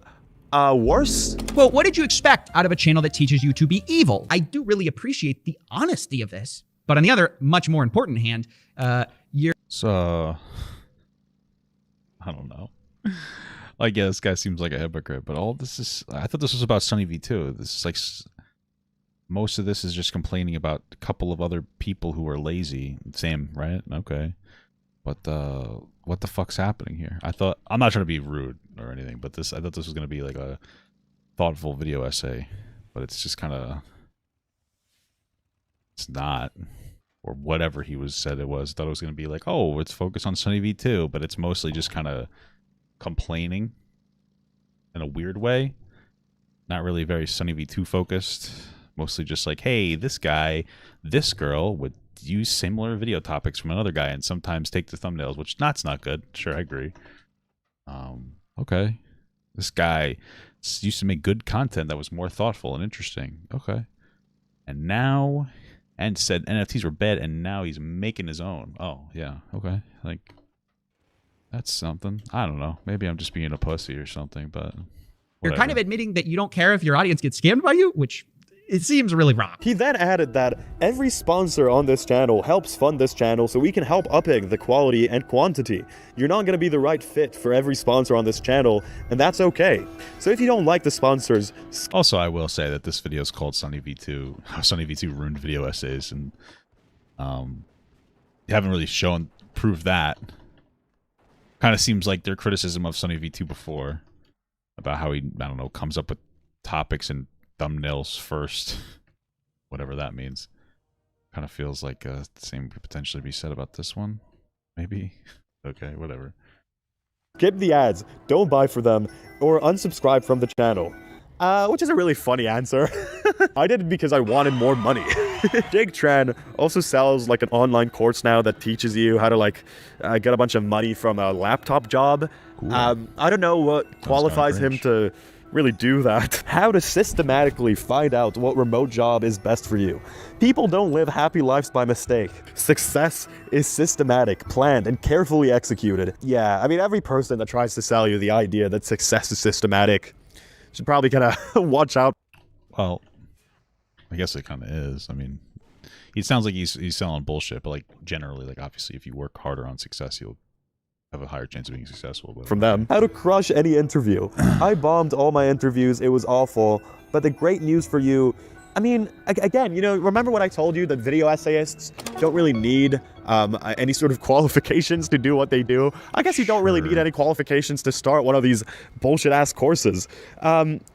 worse. Well, what did you expect out of a channel that teaches you to be evil? I do really appreciate the honesty of this. But on the other, much more important hand, So, I don't know. I guess this guy seems like a hypocrite, but all this is, I thought this was about SunnyV2. This is like, most of this is just complaining about a couple of other people who are lazy. Same, right? Okay. But what the fuck's happening here? I'm not trying to be rude or anything, but I thought this was going to be like a thoughtful video essay, but it's just kind of, it's not, or whatever he said it was. I thought it was going to be like, oh, it's focused on SunnyV2, but it's mostly just kind of complaining in a weird way. Not really very SunnyV2 focused. Mostly just like, hey, this guy, this girl would use similar video topics from another guy and sometimes take the thumbnails, which that's not good. Sure, I agree. Okay. This guy used to make good content that was more thoughtful and interesting. Okay. And now, and said NFTs were bad, and now he's making his own. Oh, yeah. Okay. Like, that's something. I don't know. Maybe I'm just being a pussy or something, but whatever. You're kind of admitting that you don't care if your audience gets scammed by you, which it seems really wrong. He then added that every sponsor on this channel helps fund this channel so we can help upping the quality and quantity. You're not going to be the right fit for every sponsor on this channel, and that's okay. So if you don't like the sponsors... Also, I will say that this video is called SunnyV2, how SunnyV2 ruined video essays, and you haven't really proved that. Kind of seems like their criticism of SunnyV2 before, about how he, I don't know, comes up with topics and thumbnails first, whatever that means. Kind of feels like the same could potentially be said about this one. Maybe. Okay, whatever. Skip the ads, don't buy for them, or unsubscribe from the channel. Which is a really funny answer. I did it because I wanted more money. Jake Tran also sells like an online course now that teaches you how to like get a bunch of money from a laptop job. Cool. I don't know what qualifies him to really do that. How to systematically find out what remote job is best for you. People don't live happy lives by mistake. Success is systematic, planned, and carefully executed. Yeah, I mean, every person that tries to sell you the idea that success is systematic should probably kind of watch out. Well, I guess it kind of is. I mean, it sounds like he's selling bullshit, but like generally, like obviously if you work harder on success, you'll have a higher chance of being successful. But from them. How to crush any interview. I bombed all my interviews. It was awful. But the great news for you, I mean, again, you know, remember what I told you that video essayists don't really need any sort of qualifications to do what they do? I guess you don't really need any qualifications to start one of these bullshit-ass courses.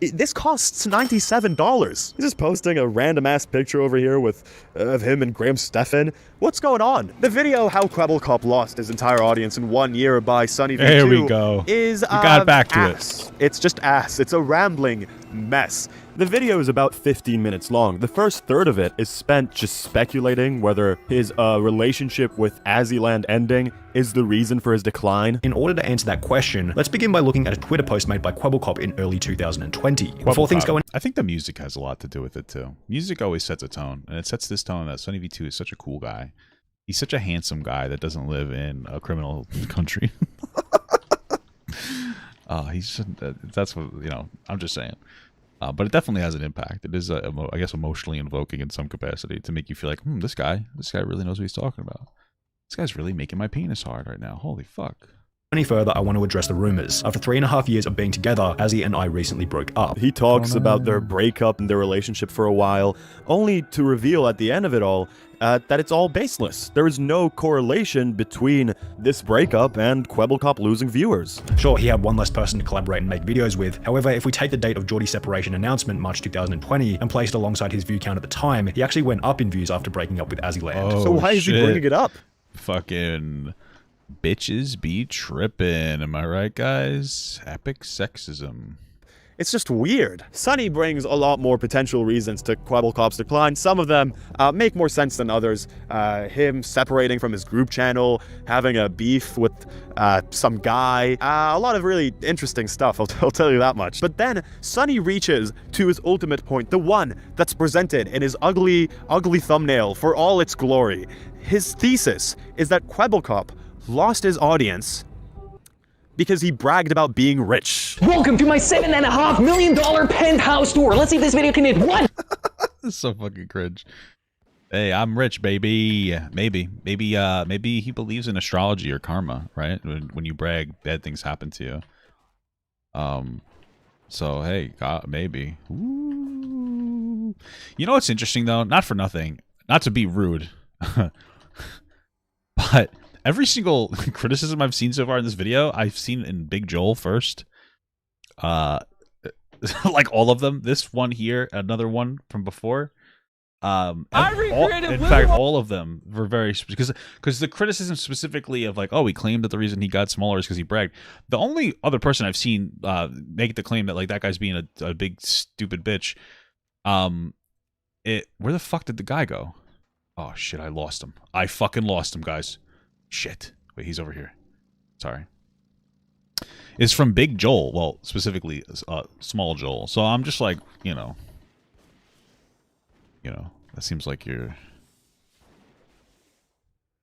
This costs $97. He's just posting a random-ass picture over here with of him and Graham Stephan. What's going on? The video How Krebelkop Lost His Entire Audience in 1 Year by SunnyV2 there we go. Is got back to ass. It's just ass. It's a rambling mess. The video is about 15 minutes long. The first third of it is spent just speculating whether his relationship with Azzyland ending is the reason for his decline. In order to answer that question, let's begin by looking at a Twitter post made by Krebelkop in early 2020. Before things go in, I think the music has a lot to do with it too. Music always sets a tone, and it sets this tone that SunnyV2 is such a cool guy. He's such a handsome guy that doesn't live in a criminal country. That's what, you know, I'm just saying. But it definitely has an impact. It is, I guess, emotionally invoking in some capacity to make you feel like, this guy really knows what he's talking about. This guy's really making my penis hard right now. Holy fuck. Any further, I want to address the rumors. After 3.5 years of being together, Azzy and I recently broke up. He talks about their breakup and their relationship for a while, only to reveal at the end of it all that it's all baseless. There is no correlation between this breakup and Kwebbelkop losing viewers. Sure, he had one less person to collaborate and make videos with. However, if we take the date of Geordie's separation announcement, March 2020, and place it alongside his view count at the time, he actually went up in views after breaking up with Azzyland. So why is he bringing it up? Fucking bitches be tripping. Am I right, guys? Epic sexism. It's just weird. Sunny brings a lot more potential reasons to Kwebbelkop's decline. Some of them make more sense than others. Him separating from his group channel, having a beef with some guy. A lot of really interesting stuff, I'll tell you that much. But then Sunny reaches to his ultimate point, the one that's presented in his ugly, ugly thumbnail for all its glory. His thesis is that Kwebbelkop lost his audience because he bragged about being rich. Welcome to my $7.5 million penthouse tour. Let's see if this video can hit one. This is so fucking cringe. Hey, I'm rich, baby. Maybe he believes in astrology or karma, right? When you brag, bad things happen to you. So hey, God, maybe. Ooh. You know what's interesting though? Not for nothing. Not to be rude, but every single criticism I've seen so far in this video, I've seen in Big Joel first. Like all of them. This one here, another one from before. In fact, all of them were very because the criticism specifically of like, oh, he claimed that the reason he got smaller is because he bragged. The only other person I've seen make the claim that like that guy's being a big stupid bitch. Where the fuck did the guy go? Oh shit, I lost him. I fucking lost him, guys. Shit. Wait, he's over here. Sorry. It's from Big Joel. Well, specifically, Small Joel. So I'm just like, you know, that seems like you're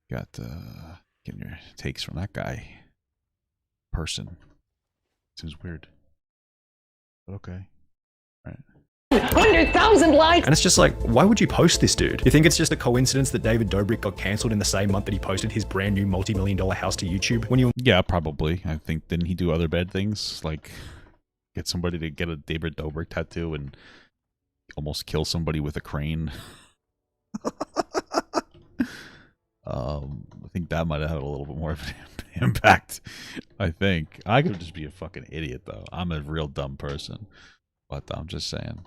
getting your takes from that guy. Person. Seems weird. But okay. All right. 100,000 likes! And it's just like, why would you post this, dude? You think it's just a coincidence that David Dobrik got cancelled in the same month that he posted his brand new multi-million-dollar house to YouTube? Yeah, probably. I think, didn't he do other bad things? Like, get somebody to get a David Dobrik tattoo and almost kill somebody with a crane? I think that might have had a little bit more of an impact. I think. I could just be a fucking idiot, though. I'm a real dumb person. But I'm just saying.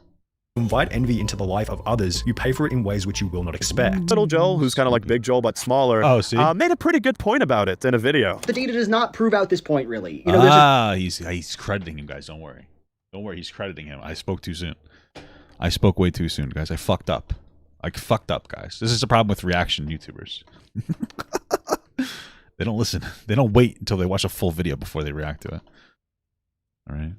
Invite envy into the life of others, you pay for it in ways which you will not expect. Little Joel, who's kind of like Big Joel but smaller, made a pretty good point about it in a video. The data does not prove out this point, really. You know, he's crediting him, guys. Don't worry. Don't worry, he's crediting him. I spoke too soon. I spoke way too soon, guys. I fucked up. I fucked up, guys. This is the problem with reaction YouTubers. They don't listen. They don't wait until they watch a full video before they react to it. All right?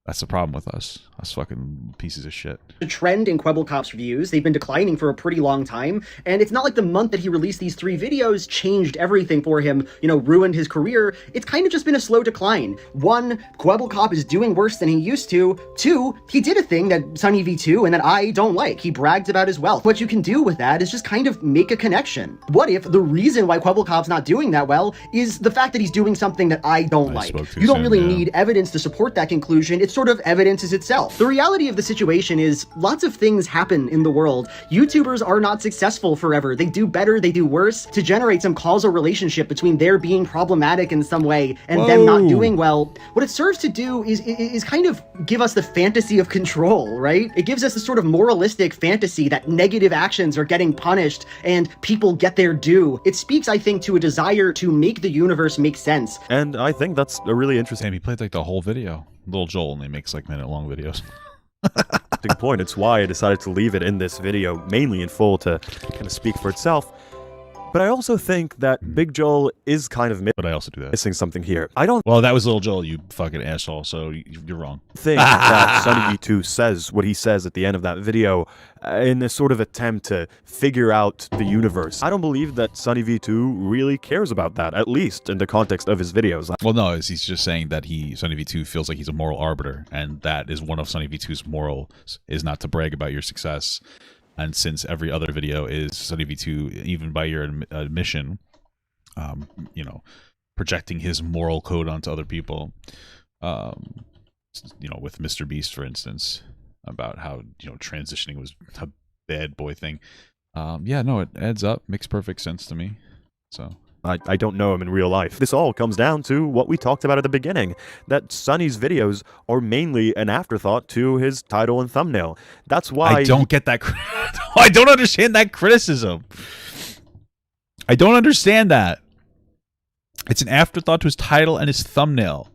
That's the problem with us fucking pieces of shit. The trend in Kwebbelkop's views, they've been declining for a pretty long time, and it's not like the month that he released these 3 videos changed everything for him, you know, ruined his career. It's kind of just been a slow decline. 1, Kwebbelkop is doing worse than he used to. 2, he did a thing that SunnyV2 and that I don't like. He bragged about his wealth. What you can do with that is just kind of make a connection. What if the reason why Kwebbelkop's not doing that well is the fact that he's doing something that I don't like? You don't really need evidence to support that conclusion. It's sort of evidences itself. The reality of the situation is lots of things happen in the world. YouTubers are not successful forever. They do better, they do worse. To generate some causal relationship between their being problematic in some way and them not doing well, what it serves to do is kind of give us the fantasy of control, right? It gives us this sort of moralistic fantasy that negative actions are getting punished and people get their due. It speaks, I think, to a desire to make the universe make sense. And I think that's a really interesting... He played like the whole video. Little Joel only makes like minute-long videos. Good point. It's why I decided to leave it in this video, mainly in full, to kind of speak for itself. But I also think that Big Joel is kind of missing something here. I don't... Well, that was Little Joel, you fucking asshole, so you're wrong. Think that SunnyV2 says what he says at the end of that video in a sort of attempt to figure out the universe. I don't believe that SunnyV2 really cares about that, at least in the context of his videos. Well, no, he's just saying that SunnyV2 feels like he's a moral arbiter, and that is one of SunnyV2's morals, is not to brag about your success. And since every other video is SunnyV2, even by your admission, you know, projecting his moral code onto other people. You know, with Mr. Beast, for instance, about how, you know, transitioning was a bad boy thing. Yeah, no, it adds up. Makes perfect sense to me. So I don't know him in real life. This all comes down to what we talked about at the beginning, that Sunny's videos are mainly an afterthought to his title and thumbnail. That's why I don't get that. I don't understand that criticism. I don't understand that. It's an afterthought to his title and his thumbnail.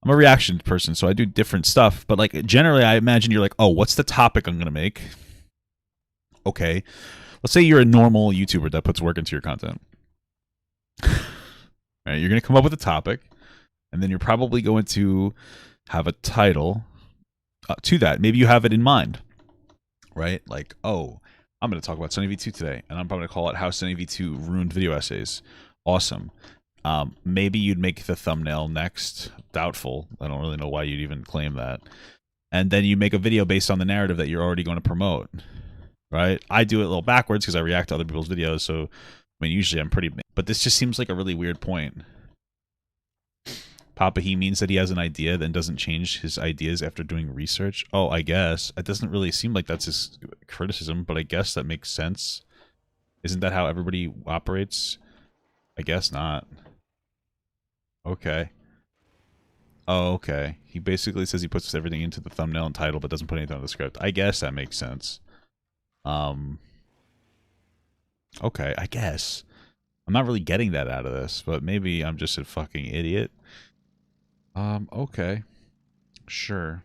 I'm a reaction person, so I do different stuff. But like generally, I imagine you're like, oh, what's the topic I'm gonna make? Okay, let's say you're a normal YouTuber that puts work into your content. Right, you're gonna come up with a topic, and then you're probably going to have a title to that. Maybe you have it in mind, right? Like, oh, I'm gonna talk about SunnyV2 today, and I'm probably gonna call it "How SunnyV2 Ruined Video Essays." Awesome. Maybe you'd make the thumbnail next. Doubtful. I don't really know why you'd even claim that. And then you make a video based on the narrative that you're already going to promote, right? I do it a little backwards because I react to other people's videos. So, I mean, usually I'm pretty... But this just seems like a really weird point. Papa, he means that he has an idea, then doesn't change his ideas after doing research. Oh, I guess. It doesn't really seem like that's his criticism, but I guess that makes sense. Isn't that how everybody operates? I guess not. Okay. Oh, okay. He basically says he puts everything into the thumbnail and title, but doesn't put anything on the script. I guess that makes sense. Okay, I guess. I'm not really getting that out of this, but maybe I'm just a fucking idiot. Okay. Sure.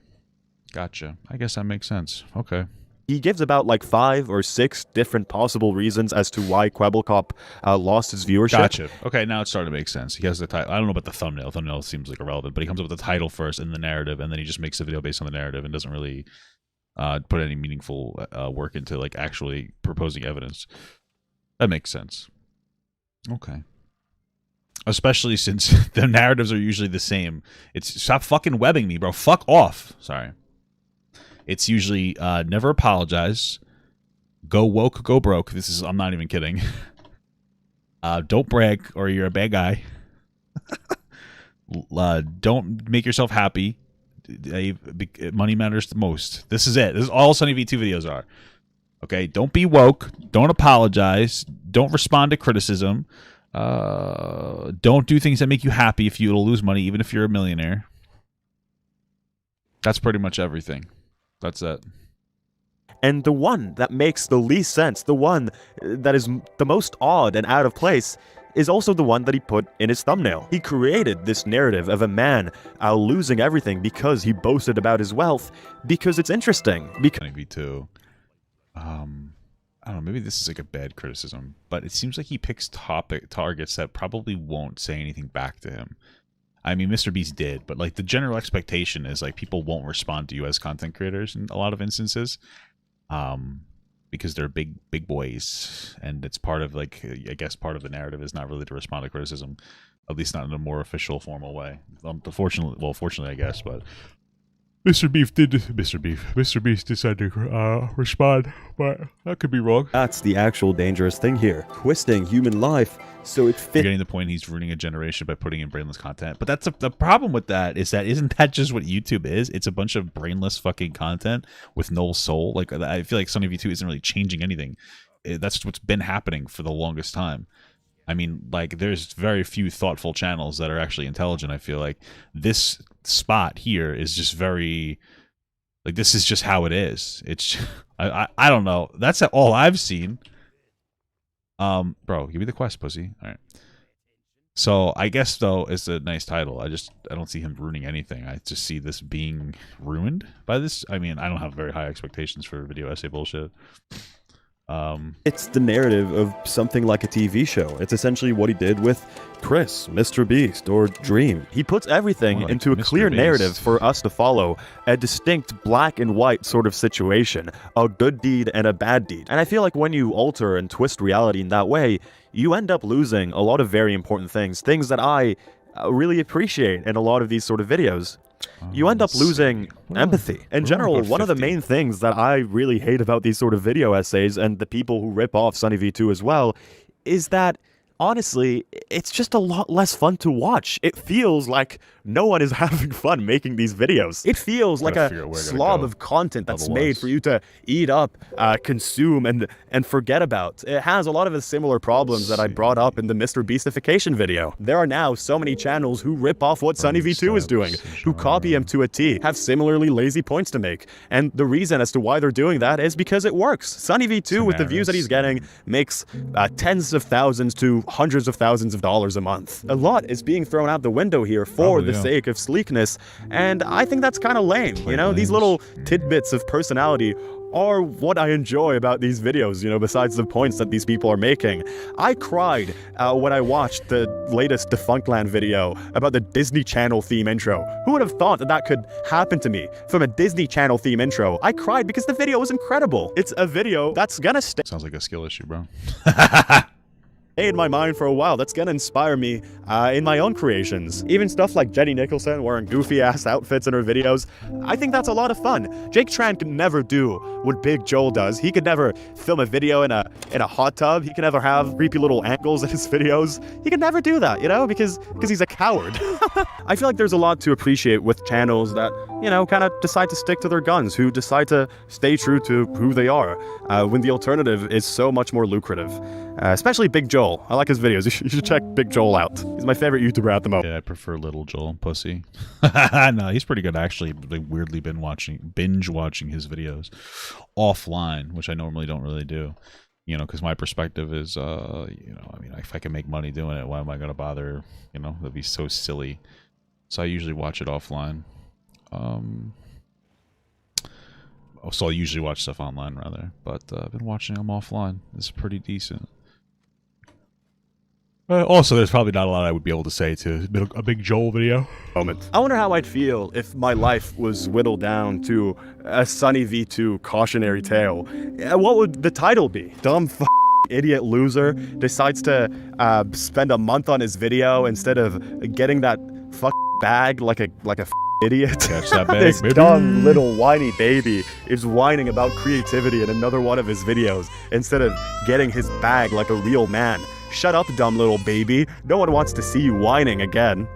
Gotcha. I guess that makes sense. Okay. He gives about like 5 or 6 different possible reasons as to why Kwebbelkop lost his viewership. Gotcha. Okay, now it's starting to make sense. He has the title. I don't know about the thumbnail. Thumbnail seems like irrelevant, but he comes up with the title first and the narrative, and then he just makes a video based on the narrative and doesn't really put any meaningful work into like actually proposing evidence. That makes sense. Okay. Especially since the narratives are usually the same. It's stop fucking webbing me, bro. Fuck off. Sorry. It's usually never apologize, go woke, go broke. This is, I'm not even kidding. Don't brag or you're a bad guy. Don't make yourself happy. Money matters the most. This is it. This is all SunnyV2 videos are. Okay, don't be woke. Don't apologize. Don't respond to criticism. Don't do things that make you happy if you'll lose money, even if you're a millionaire. That's pretty much everything. That's it. And the one that makes the least sense, the one that is the most odd and out of place, is also the one that he put in his thumbnail. He created this narrative of a man losing everything because he boasted about his wealth, because it's interesting. SunnyV2. I don't know, maybe this is like a bad criticism, but it seems like he picks targets that probably won't say anything back to him. I mean, Mr. Beast did, but like the general expectation is like people won't respond to you as content creators in a lot of instances, because they're big boys, and it's part of like, I guess part of the narrative is not really to respond to criticism, at least not in a more official, formal way. Fortunately, I guess, but Mr. Beast decided to respond, but that could be wrong. That's the actual dangerous thing here. Twisting human life so it fits. You're getting the point, he's ruining a generation by putting in brainless content. But that's the problem with that is that isn't that just what YouTube is? It's a bunch of brainless fucking content with no soul. Like, I feel like SunnyV2 isn't really changing anything. That's what's been happening for the longest time. I mean, like, there's very few thoughtful channels that are actually intelligent. I feel like this spot here is just very, like, this is just how it is. It's, I don't know. That's all I've seen. Bro, give me the quest, pussy. All right. So I guess though it's a nice title. I don't see him ruining anything. I just see this being ruined by this. I mean, I don't have very high expectations for video essay bullshit. It's the narrative of something like a TV show. It's essentially what he did with Chris, Mr. Beast, or Dream. He puts everything into a clear narrative for us to follow, a distinct black and white sort of situation, a good deed and a bad deed. And I feel like when you alter and twist reality in that way, you end up losing a lot of very important things that I really appreciate in a lot of these sort of videos. You end up losing empathy. In general, one of the main things that I really hate about these sort of video essays and the people who rip off SunnyV2 as well is that honestly, it's just a lot less fun to watch. It feels like no one is having fun making these videos. It feels like a slob of content that's made for you to eat up, consume, and forget about. It has a lot of the similar problems that I brought up in the Mr. Beastification video. There are now so many channels who rip off what SunnyV2 is doing, who copy him to a T, have similarly lazy points to make. And the reason as to why they're doing that is because it works. SunnyV2, with the views that he's getting, makes tens of thousands to hundreds of thousands of dollars a month. A lot is being thrown out the window here for the sake of sleekness, and I think that's kind of lame. You know, these little tidbits of personality are what I enjoy about these videos, you know, besides the points that these people are making. I cried when I watched the latest Defunctland video about the Disney Channel theme intro. Who would have thought that that could happen to me from a Disney Channel theme intro? I cried because the video was incredible. It's a video that's gonna stay. Sounds like a skill issue, bro. In my mind for a while, that's gonna inspire me in my own creations. Even stuff like Jenny Nicholson wearing goofy ass outfits in her videos, I think that's a lot of fun. Jake Tran could never do what Big Joel does. He could never film a video in a hot tub. He could never have creepy little angles in his videos. He could never do that, you know, because he's a coward. I feel like there's a lot to appreciate with channels that, you know, kind of decide to stick to their guns, who decide to stay true to who they are, when the alternative is so much more lucrative. Especially Big Joel. I like his videos. You should check Big Joel out. He's my favorite YouTuber at the moment. Yeah, I prefer Little Joel, pussy. No, he's pretty good actually. Like, weirdly binge watching his videos offline, which I normally don't really do. You know, because my perspective is, you know, I mean, if I can make money doing it, why am I gonna bother? You know, that'd be so silly. So I usually watch it offline. So I usually watch stuff online rather, but I've been watching them offline. It's pretty decent. Also, there's probably not a lot I would be able to say to a Big Joel video. I wonder how I'd feel if my life was whittled down to a SunnyV2 cautionary tale. What would the title be? Dumb idiot loser decides to spend a month on his video instead of getting that bag like a idiot. Catch that bag, this baby. dumb little whiny baby is whining about creativity in another one of his videos instead of getting his bag like a real man. Shut up, dumb little baby. No one wants to see you whining again.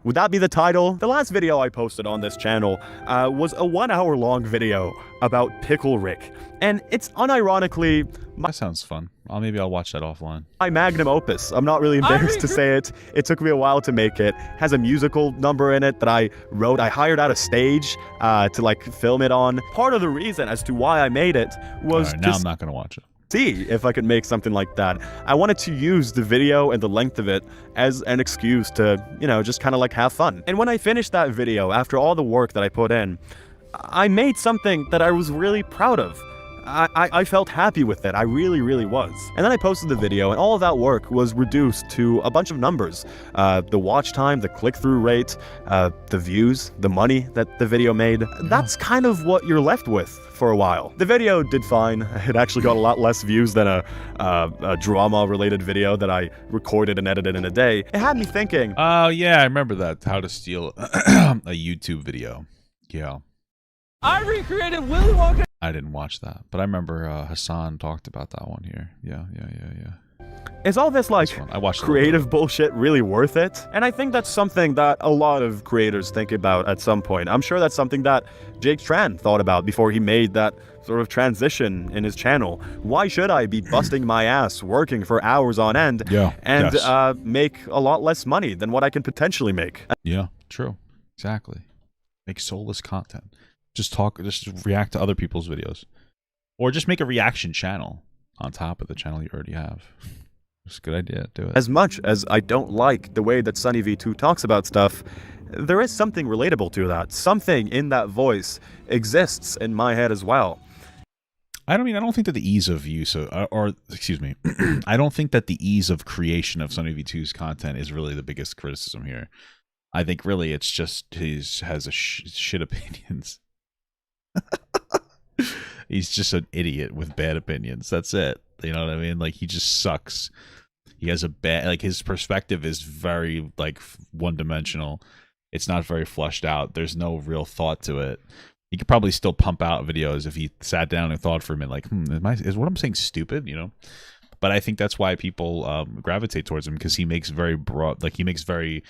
Would that be the title? The last video I posted on this channel was a 1 hour long video about Pickle Rick. And it's unironically... That sounds fun. Maybe I'll watch that offline. My magnum opus. I'm not really embarrassed to say it. It took me a while to make it. Has a musical number in it that I wrote. I hired out a stage to like film it on. Part of the reason as to why I made it was now I'm not going to watch it. See if I could make something like that. I wanted to use the video and the length of it as an excuse to, you know, just kind of like have fun. And when I finished that video, after all the work that I put in, I made something that I was really proud of. I felt happy with it. I really, really was. And then I posted the video, and all of that work was reduced to a bunch of numbers. The watch time, the click-through rate, the views, the money that the video made. That's kind of what you're left with for a while. The video did fine. It actually got a lot less views than a drama-related video that I recorded and edited in a day. It had me thinking... Oh, yeah, I remember that. How to steal a YouTube video. Yeah. I recreated Willy Wonka. I didn't watch that, but I remember Hassan talked about that one here. Yeah. Is all this like I watched creative bullshit really worth it? And I think that's something that a lot of creators think about at some point. I'm sure that's something that Jake Tran thought about before he made that sort of transition in his channel. Why should I be busting my ass working for hours on end and make a lot less money than what I can potentially make? Yeah, true. Exactly. Make soulless content. Just react to other people's videos. Or just make a reaction channel on top of the channel you already have. It's a good idea. Do it. As much as I don't like the way that SunnyV2 talks about stuff, there is something relatable to that. Something in that voice exists in my head as well. I don't think that the ease of use of, I don't think that the ease of creation of SunnyV2's content is really the biggest criticism here. I think really it's just he has shit opinions. He's just an idiot with bad opinions. That's it. You know what I mean? Like, he just sucks. He has a bad, like, his perspective is very like one-dimensional. It's not very fleshed out. There's no real thought to it. He could probably still pump out videos if he sat down and thought for a minute, like, is what I'm saying stupid? You know, But I think that's why people gravitate towards him, because he makes very broad, like he makes very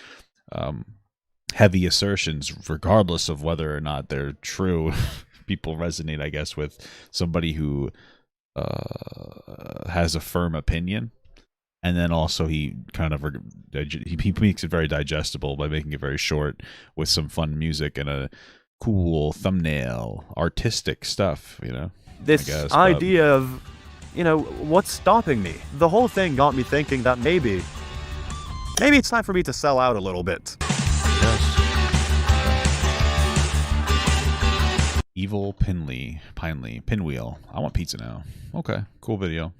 heavy assertions, regardless of whether or not they're true. People resonate, I guess, with somebody who has a firm opinion. And then also he kind of he makes it very digestible by making it very short with some fun music and a cool thumbnail, artistic stuff, you know. This idea of, you know, what's stopping me? The whole thing got me thinking that maybe it's time for me to sell out a little bit. Evil Pinwheel. I want pizza now. Okay, cool video.